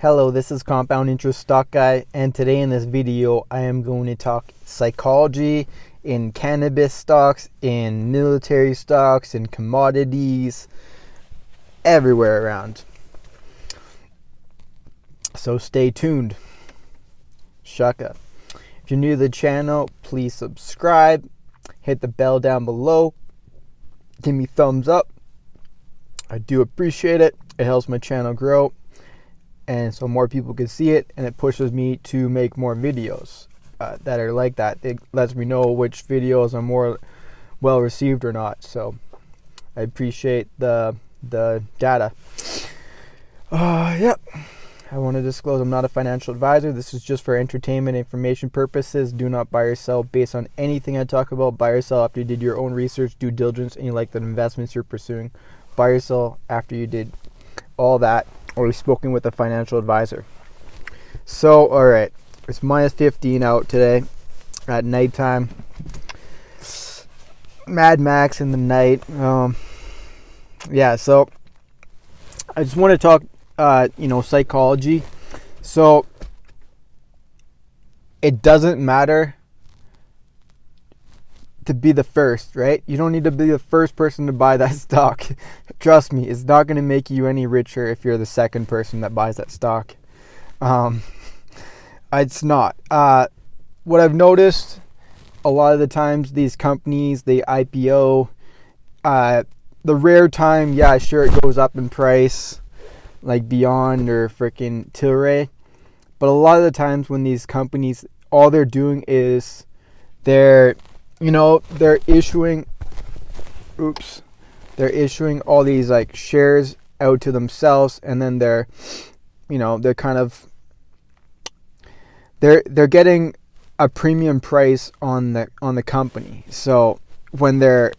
Hello, this is Compound Interest Stock Guy, and today in this video I am going to talk psychology in cannabis stocks, in military stocks, in commodities, everywhere around. So stay tuned. Shaka. If you're new to the channel, please subscribe, hit the bell down below, give me thumbs up. I do appreciate it. It helps my channel grow, and so more people can see it, and it pushes me to make more videos that are like that. It lets me know which videos are more well received or not. So I appreciate the data. Yep. I want to disclose I'm not a financial advisor. This is just for entertainment information purposes. Do not buy or sell based on anything I talk about. Buy or sell after you did your own research, due diligence, and you like the investments you're pursuing. Buy or sell after you did all that or you've spoken with a financial advisor. So, all right, it's minus 15 out today at nighttime. Mad Max in the night. Yeah, so I just want to talk, psychology. So it doesn't matter to be the first, right? You don't need to be the first person to buy that stock. Trust me, it's not going to make you any richer if you're the second person that buys that stock. It's not. What I've noticed a lot of the times, these companies, they IPO, the rare time, yeah, sure, it goes up in price, like Beyond or freaking Tilray. But a lot of the times when these companies, all they're doing is they're issuing all these like shares out to themselves, and then they're getting a premium price on the company. So when they're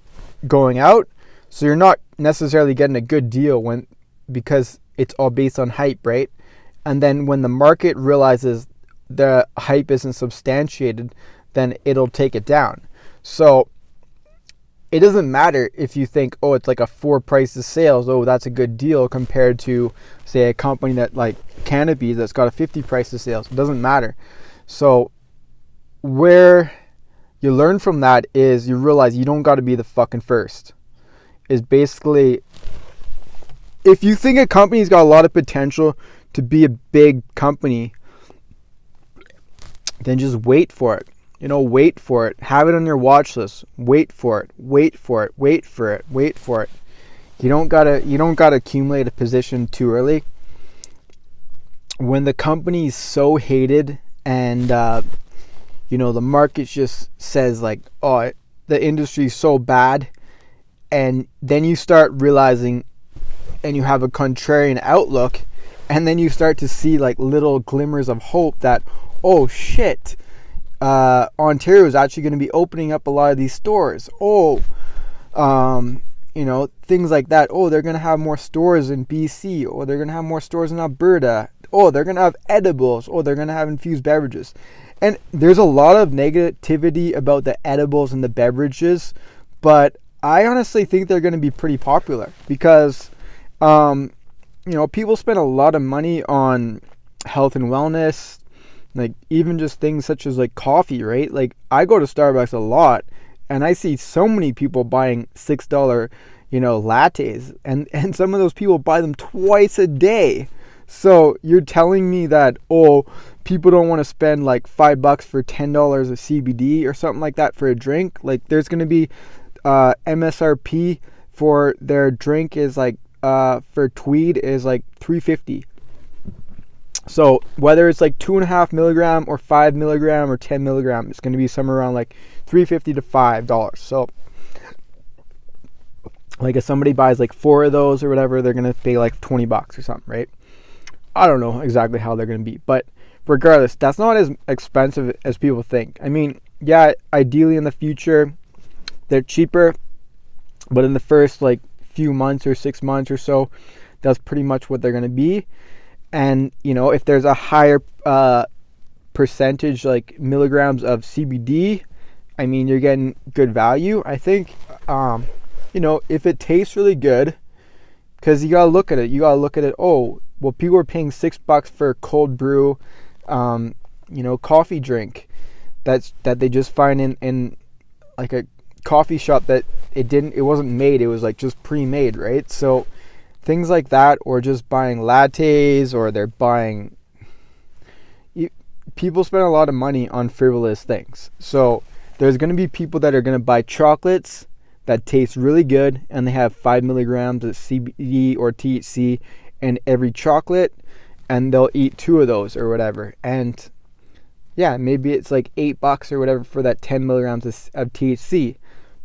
going out, so you're not necessarily getting a good deal because it's all based on hype, right? And then when the market realizes the hype isn't substantiated, then it'll take it down. So it doesn't matter if you think, oh, it's like a 4 prices sales, oh, that's a good deal, compared to, say, a company that like Cannabis that's got a 50 prices sales. It doesn't matter. So where you learn from that is you realize you don't got to be the fucking first. Is basically, if you think a company's got a lot of potential to be a big company, then just wait for it. Wait for it. Have it on your watch list. Wait for it. Wait for it. Wait for it. Wait for it. You don't gotta accumulate a position too early. When the company's so hated and the market just says like, oh, the industry's so bad, and then you start realizing, and you have a contrarian outlook, and then you start to see like little glimmers of hope that, oh shit, Ontario is actually going to be opening up a lot of these stores. Things like that. Oh, they're going to have more stores in BC. Or they're going to have more stores in Alberta. Oh, they're going to have edibles. Oh, they're going to have infused beverages. And there's a lot of negativity about the edibles and the beverages, but I honestly think they're going to be pretty popular because, people spend a lot of money on health and wellness. Like even just things such as like coffee, right? Like I go to Starbucks a lot, and I see so many people buying $6, lattes, and some of those people buy them twice a day. So you're telling me that, oh, people don't want to spend like $5 for $10 of CBD or something like that for a drink? Like there's going to be MSRP for their drink is like for Tweed is like $3.50. So whether it's like 2.5 milligram or 5 milligram or 10 milligram, it's going to be somewhere around like $3.50 to $5. So like if somebody buys like 4 of those or whatever, they're going to pay like $20 or something, right? I don't know exactly how they're going to be, but regardless, that's not as expensive as people think. I mean, yeah, ideally in the future, they're cheaper, but in the first like few months or 6 months or so, that's pretty much what they're going to be. And, if there's a higher percentage, like milligrams of CBD, I mean, you're getting good value. I think, if it tastes really good, because you got to look at it. You got to look at it. Oh, well, people are paying $6 for a cold brew, coffee drink that they just find in like a coffee shop that it wasn't made. It was like just pre-made, right? So things like that, or just buying lattes, or they're buying. People spend a lot of money on frivolous things. So there's going to be people that are going to buy chocolates that taste really good, and they have 5 milligrams of CBD or THC in every chocolate, and they'll eat 2 of those or whatever. And yeah, maybe it's like $8 or whatever for that 10 milligrams of THC,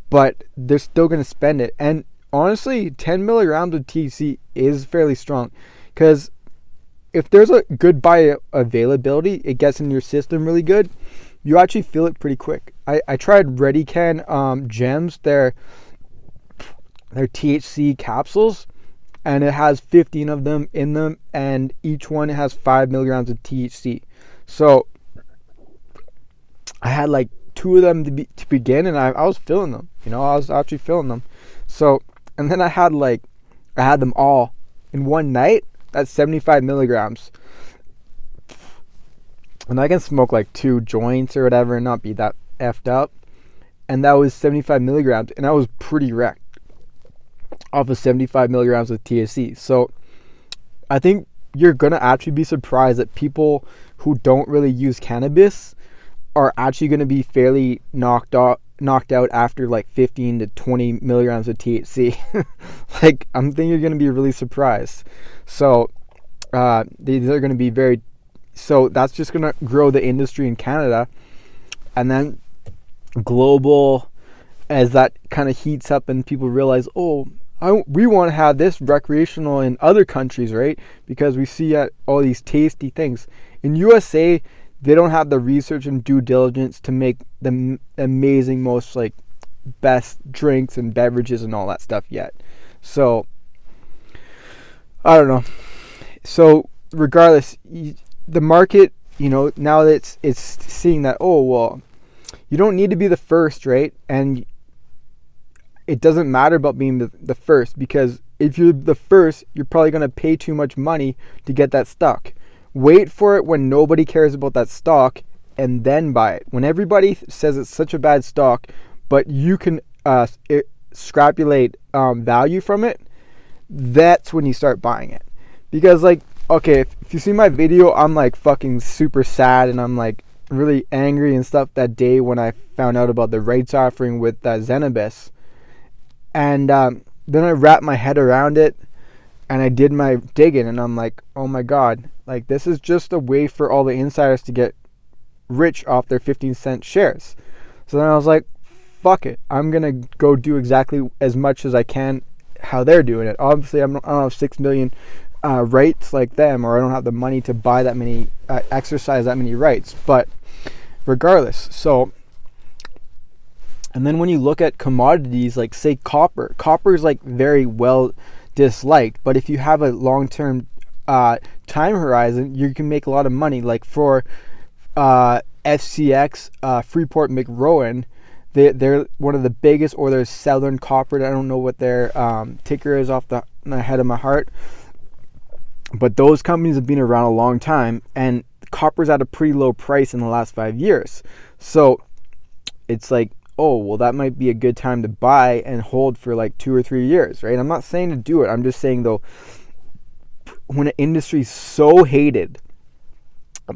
but they're still going to spend it. And honestly, 10 milligrams of THC is fairly strong, because if there's a good bioavailability, it gets in your system really good. You actually feel it pretty quick. I tried ReadyCan gems, their THC capsules, and it has 15 of them in them, and each one has 5 milligrams of THC. So I had like 2 of them to begin, and I was feeling them. I was actually feeling them. So, and then I had them all in one night. That's 75 milligrams. And I can smoke like 2 joints or whatever and not be that effed up. And that was 75 milligrams. And I was pretty wrecked off of 75 milligrams of THC. So I think you're going to actually be surprised that people who don't really use cannabis are actually going to be fairly knocked out after like 15 to 20 milligrams of THC. Like, I'm thinking you're going to be really surprised. So these are going to be so that's just going to grow the industry in Canada. And then global, as that kind of heats up and people realize, we want to have this recreational in other countries, right? Because we see all these tasty things. In USA, they don't have the research and due diligence to make the amazing, most like best drinks and beverages and all that stuff yet. So I don't know. So regardless, the market, now that it's seeing that, you don't need to be the first, right? And it doesn't matter about being the first, because if you're the first, you're probably going to pay too much money to get that stock. Wait for it when nobody cares about that stock, and then buy it. When everybody says it's such a bad stock, but you can extrapolate value from it, that's when you start buying it. Because if you see my video, I'm like fucking super sad, and I'm like really angry and stuff that day when I found out about the rights offering with Zenabis. And then I wrapped my head around it, and I did my digging, and I'm like, oh my God, like this is just a way for all the insiders to get rich off their 15-cent shares. So then I was like, fuck it, I'm going to go do exactly as much as I can how they're doing it. Obviously, I don't have 6 million rights like them, or I don't have the money to buy that many, exercise that many rights. But regardless, so, and then when you look at commodities, like say copper is like very well disliked, but if you have a long-term time horizon, you can make a lot of money. Like for FCX, Freeport McRowan, they're one of the biggest, or there's Southern Copper. I don't know what their ticker is off the head of my heart, but those companies have been around a long time, and copper's at a pretty low price in the last 5 years. So it's like, that might be a good time to buy and hold for like 2 or 3 years, right? I'm not saying to do it. I'm just saying, though, when an industry is so hated,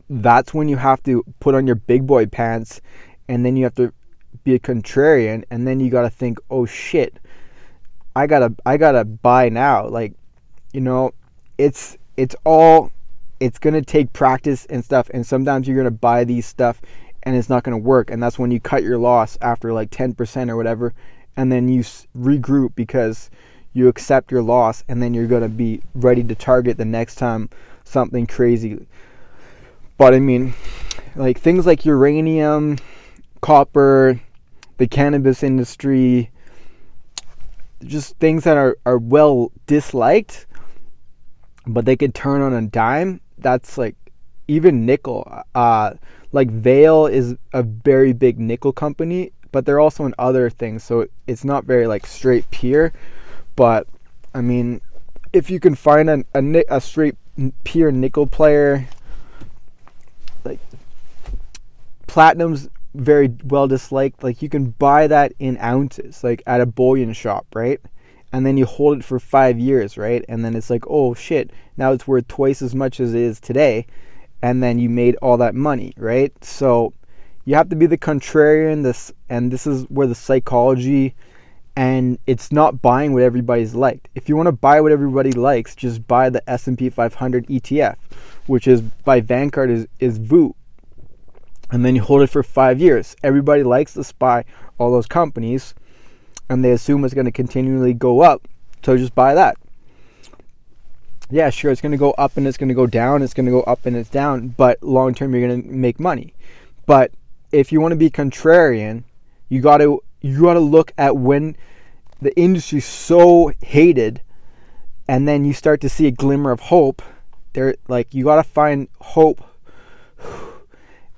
that's when you have to put on your big boy pants, and then you have to be a contrarian, and then you got to think, oh shit, I gotta buy now. Like, it's gonna take practice and stuff, and sometimes you're gonna buy these stuff and it's not going to work, and that's when you cut your loss after like 10% or whatever, and then you regroup because you accept your loss, and then you're going to be ready to target the next time something crazy. But I mean, like things like uranium, copper, the cannabis industry, just things that are well disliked, but they could turn on a dime. That's like even nickel. Like VALE is a very big nickel company, but they're also in other things, so it's not very like straight pure. But I mean, if you can find a straight pure nickel player. Like platinum's very well disliked. Like you can buy that in ounces, like at a bullion shop, right? And then you hold it for 5 years, right? And then it's like, oh shit, now it's worth twice as much as it is today. And then you made all that money, right? So you have to be the contrarian. This is where the psychology, and it's not buying what everybody's liked. If you want to buy what everybody likes, just buy the S&P 500 ETF, which is by Vanguard is VOO. And then you hold it for 5 years. Everybody likes the SPY, all those companies, and they assume it's going to continually go up. So just buy that. Yeah, sure, it's going to go up and it's going to go down. It's going to go up and it's down. But long term, you're going to make money. But if you want to be contrarian, you got to look at when the industry's so hated, and then you start to see a glimmer of hope. You got to find hope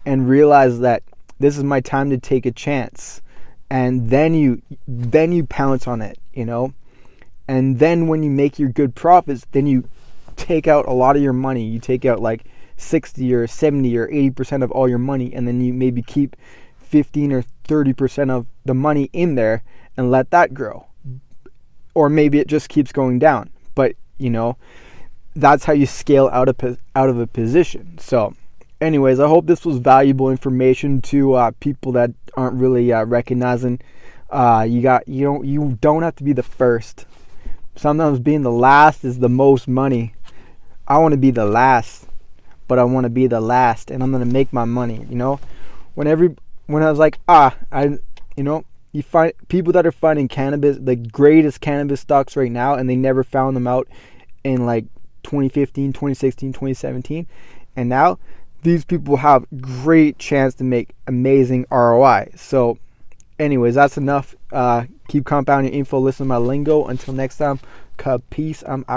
and realize that this is my time to take a chance, and then you pounce on it, and then when you make your good profits, then you take out a lot of your money. You take out like 60 or 70 or 80% of all your money, and then you maybe keep 15 or 30% of the money in there and let that grow. Or maybe it just keeps going down. But that's how you scale out of a position. So anyways, I hope this was valuable information to people that aren't really recognizing you don't have to be the first. Sometimes being the last is the most money. I want to be the last, but I want to be the last, and I'm gonna make my money. When I was like, you find people that are finding cannabis, the greatest cannabis stocks right now, and they never found them out in like 2015, 2016, 2017, and now these people have great chance to make amazing ROI. So anyways, that's enough. Keep compounding info, listen to my lingo. Until next time, peace. I'm out.